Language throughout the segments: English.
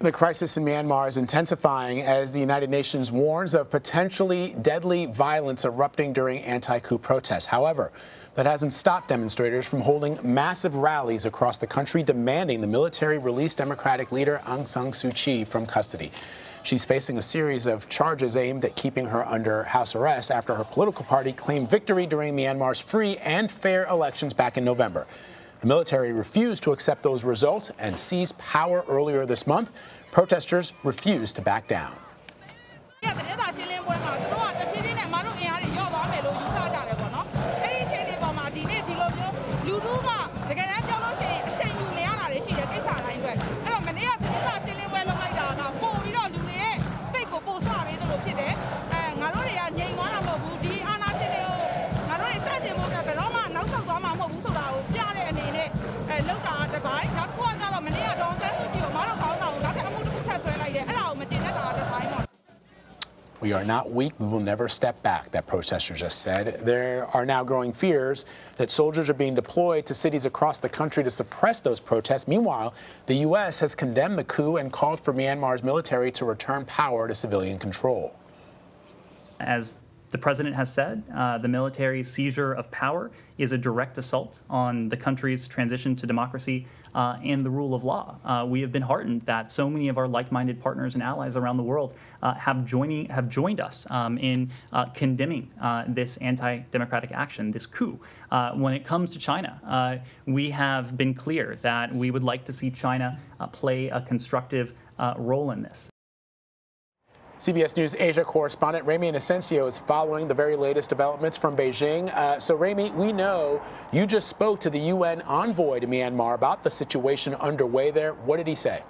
The crisis in Myanmar is intensifying as the United Nations warns of potentially deadly violence erupting during anti-coup protests. However, that hasn't stopped demonstrators from holding massive rallies across the country demanding the military release democratic leader Aung San Suu Kyi from custody. She's facing a series of charges aimed at keeping her under house arrest after her political party claimed victory during Myanmar's free and fair elections back in November. The military refused to accept those results and seized power earlier this month. Protesters refused to back down. We are not weak. We will never step back, that protester just said. There are now growing fears that soldiers are being deployed to cities across the country to suppress those protests. Meanwhile, the U.S. has condemned the coup and called for Myanmar's military to return power to civilian control. As the president has said, the military seizure of power is a direct assault on the country's transition to democracy and the rule of law. We have been heartened that so many of our like-minded partners and allies around the world have joined us in condemning this anti-democratic action, this coup. When it comes to China, we have been clear that we would like to see China play a constructive role in this. CBS News Asia correspondent Ramy Inocencio is following the very latest developments from Beijing. So, Ramy, we know you just spoke to the UN envoy to Myanmar about the situation underway there. What did he say?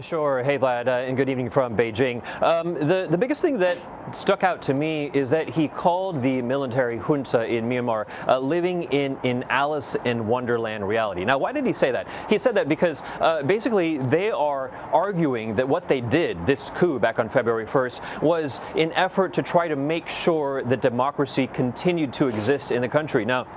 Sure. Hey, Vlad, and good evening from Beijing. The biggest thing that stuck out to me is that he called the military junta in Myanmar living in Alice in Wonderland reality. Now, why did he say that? He said that because basically they are arguing that what they did, this coup back on February 1st, was an effort to try to make sure that democracy continued to exist in the country. Now,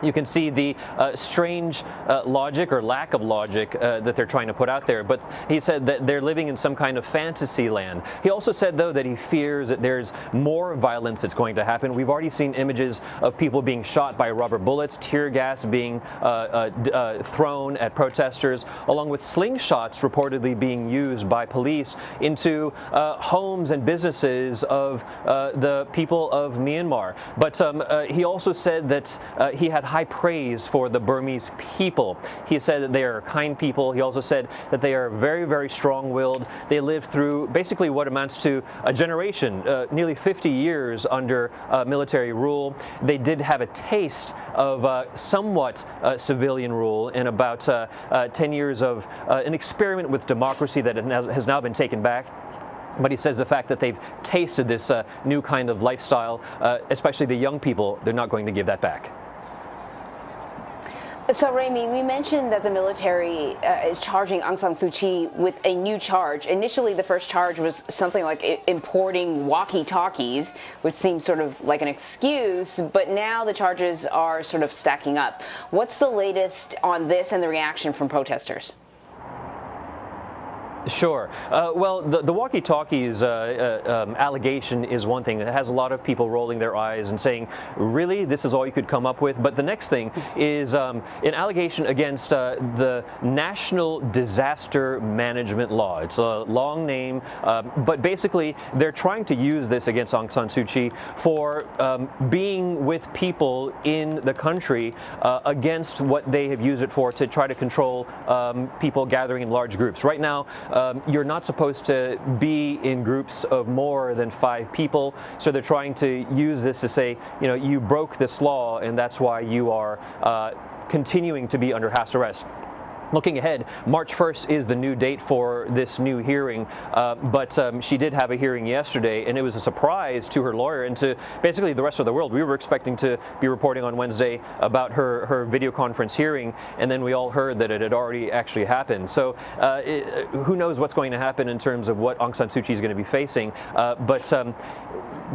you can see the strange logic or lack of logic that they're trying to put out there. But he said that they're living in some kind of fantasy land. He also said, though, that he fears that there's more violence that's going to happen. We've already seen images of people being shot by rubber bullets, tear gas being thrown at protesters, along with slingshots reportedly being used by police into homes and businesses of the people of Myanmar. But he also said that he had high praise for the Burmese people. He said that they are kind people. He also said that they are very, very strong-willed. They lived through basically what amounts to a generation, nearly 50 years under military rule. They did have a taste of somewhat civilian rule in about 10 years of an experiment with democracy that has now been taken back. But he says the fact that they've tasted this new kind of lifestyle, especially the young people, they're not going to give that back. So, Ramy, we mentioned that the military is charging Aung San Suu Kyi with a new charge. Initially, the first charge was something like importing walkie-talkies, which seems sort of like an excuse, but now the charges are sort of stacking up. What's the latest on this and the reaction from protesters? Sure. Well, the walkie-talkies allegation is one thing that has a lot of people rolling their eyes and saying, really, this is all you could come up with? But the next thing is an allegation against the National Disaster Management Law. It's a long name, but basically they're trying to use this against Aung San Suu Kyi for being with people in the country against what they have used it for, to try to control people gathering in large groups. Right now, you're not supposed to be in groups of more than 5 people, so they're trying to use this to say, you know, you broke this law and that's why you are continuing to be under house arrest. Looking ahead, March 1st is the new date for this new hearing, but she did have a hearing yesterday, and it was a surprise to her lawyer and to basically the rest of the world. We were expecting to be reporting on Wednesday about her video conference hearing, and then we all heard that it had already actually happened. So who knows what's going to happen in terms of what Aung San Suu Kyi is going to be facing, but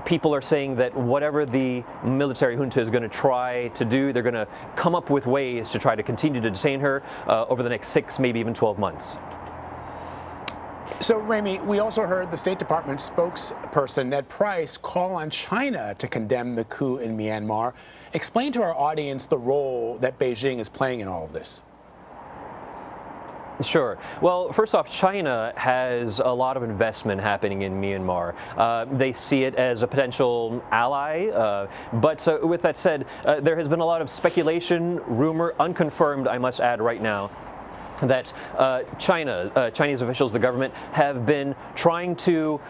people are saying that whatever the military junta is going to try to do, they're going to come up with ways to try to continue to detain her over the next 6, maybe even 12 months. So, Ramy, we also heard the State Department spokesperson Ned Price call on China to condemn the coup in Myanmar. Explain to our audience the role that Beijing is playing in all of this. Sure. Well, first off, China has a lot of investment happening in Myanmar. They see it as a potential ally. But with that said, there has been a lot of speculation, rumor, unconfirmed, I must add right now, that Chinese officials, the government, have been trying to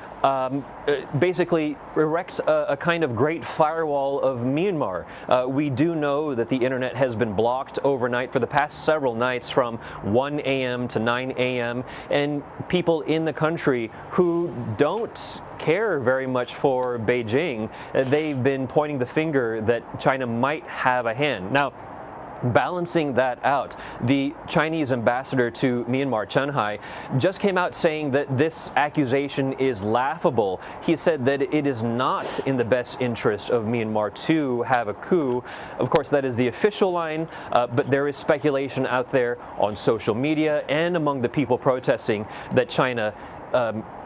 basically erect a kind of great firewall of Myanmar. We do know that the internet has been blocked overnight for the past several nights from 1 a.m. to 9 a.m. and people in the country who don't care very much for Beijing, they've been pointing the finger that China might have a hand. Now, balancing that out, the Chinese ambassador to Myanmar, Chen Hai, just came out saying that this accusation is laughable. He said that it is not in the best interest of Myanmar to have a coup. Of course, that is the official line, but there is speculation out there on social media and among the people protesting that China,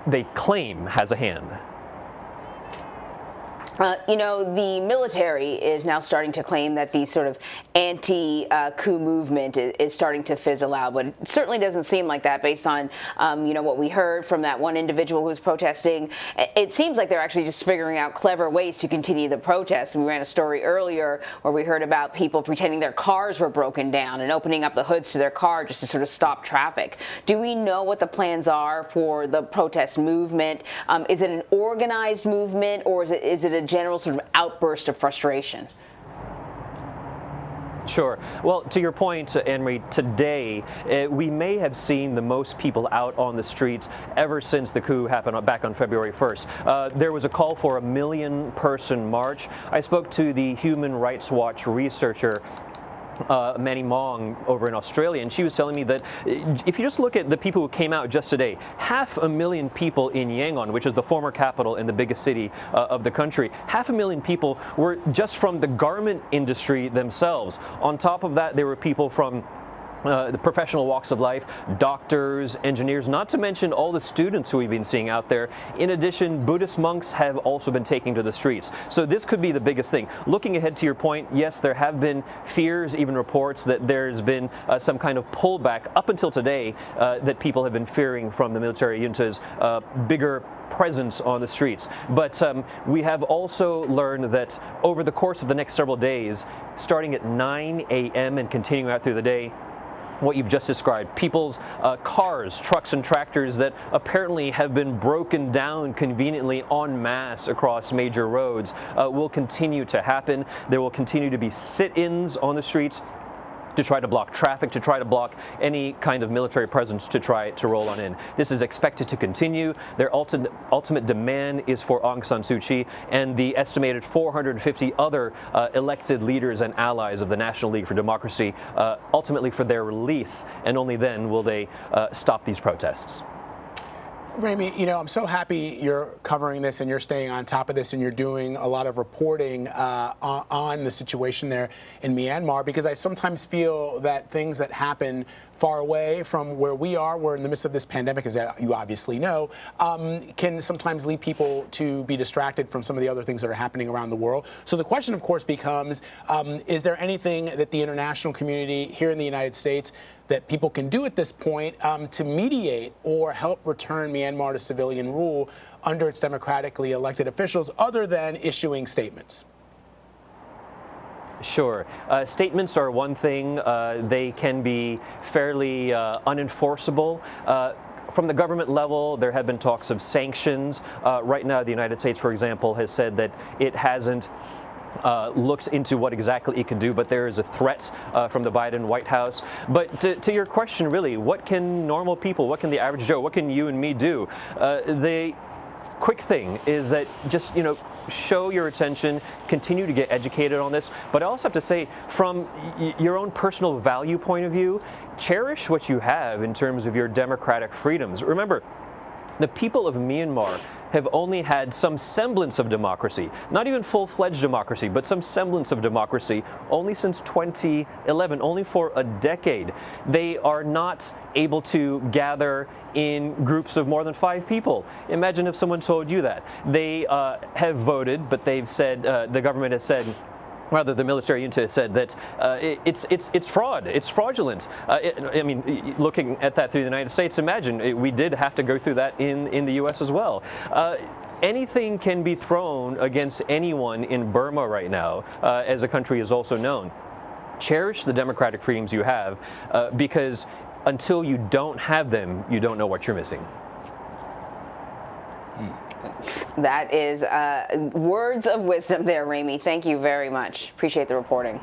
they claim, has a hand. You know, the military is now starting to claim that the sort of anti-coup movement is starting to fizzle out, but it certainly doesn't seem like that based on, you know, what we heard from that one individual who was protesting. It seems like they're actually just figuring out clever ways to continue the protest. We ran a story earlier where we heard about people pretending their cars were broken down and opening up the hoods to their car just to sort of stop traffic. Do we know what the plans are for the protest movement? Is it an organized movement, or is it a general sort of outburst of frustration? Sure. Well, to your point, Anne-Marie, today we may have seen the most people out on the streets ever since the coup happened back on February 1st. There was a call for a 1 million-person march. I spoke to the Human Rights Watch researcher Manny Mong over in Australia, and she was telling me that if you just look at the people who came out just today, 500,000 people in Yangon, which is the former capital and the biggest city of the country, 500,000 people were just from the garment industry themselves. On top of that, there were people from the professional walks of life, doctors, engineers, not to mention all the students who we've been seeing out there. In addition, Buddhist monks have also been taking to the streets. So this could be the biggest thing. Looking ahead to your point, yes, there have been fears, even reports that there's been some kind of pullback up until today that people have been fearing from the military junta's bigger presence on the streets. But we have also learned that over the course of the next several days, starting at 9 a.m. and continuing out through the day, what you've just described, people's cars, trucks, and tractors that apparently have been broken down conveniently en masse across major roads will continue to happen. There will continue to be sit-ins on the streets to try to block traffic, to try to block any kind of military presence to try to roll on in. This is expected to continue. Their ultimate demand is for Aung San Suu Kyi and the estimated 450 other elected leaders and allies of the National League for Democracy, ultimately for their release, and only then will they stop these protests. Ramy, you know, I'm so happy you're covering this and you're staying on top of this and you're doing a lot of reporting on the situation there in Myanmar, because I sometimes feel that things that happen far away from where we are, we're in the midst of this pandemic, as you obviously know, can sometimes lead people to be distracted from some of the other things that are happening around the world. So the question, of course, becomes, is there anything that the international community here in the United States that people can do at this point to mediate or help return Myanmar to civilian rule under its democratically elected officials, other than issuing statements? Sure. Statements are one thing. They can be fairly unenforceable. From the government level, there have been talks of sanctions. Right now, the United States, for example, has said that it hasn't looked into what exactly it can do, but there is a threat from the Biden White House. But to your question, really, what can normal people, what can the average Joe, what can you and me do? The quick thing is that just, you know, show your attention, continue to get educated on this. But I also have to say, from your own personal value point of view, cherish what you have in terms of your democratic freedoms. Remember, the people of Myanmar have only had some semblance of democracy, not even full-fledged democracy, but some semblance of democracy only since 2011, only for a decade. They are not able to gather in groups of more than 5 people. Imagine if someone told you that. They have voted, but they've said, the government has said, rather the military junta said that it's fraud, it's fraudulent. I mean, looking at that through the United States, imagine we did have to go through that in the U.S. as well. Anything can be thrown against anyone in Burma right now, as the country is also known. Cherish the democratic freedoms you have, because until you don't have them, you don't know what you're missing. That is words of wisdom there, Ramy. Thank you very much. Appreciate the reporting.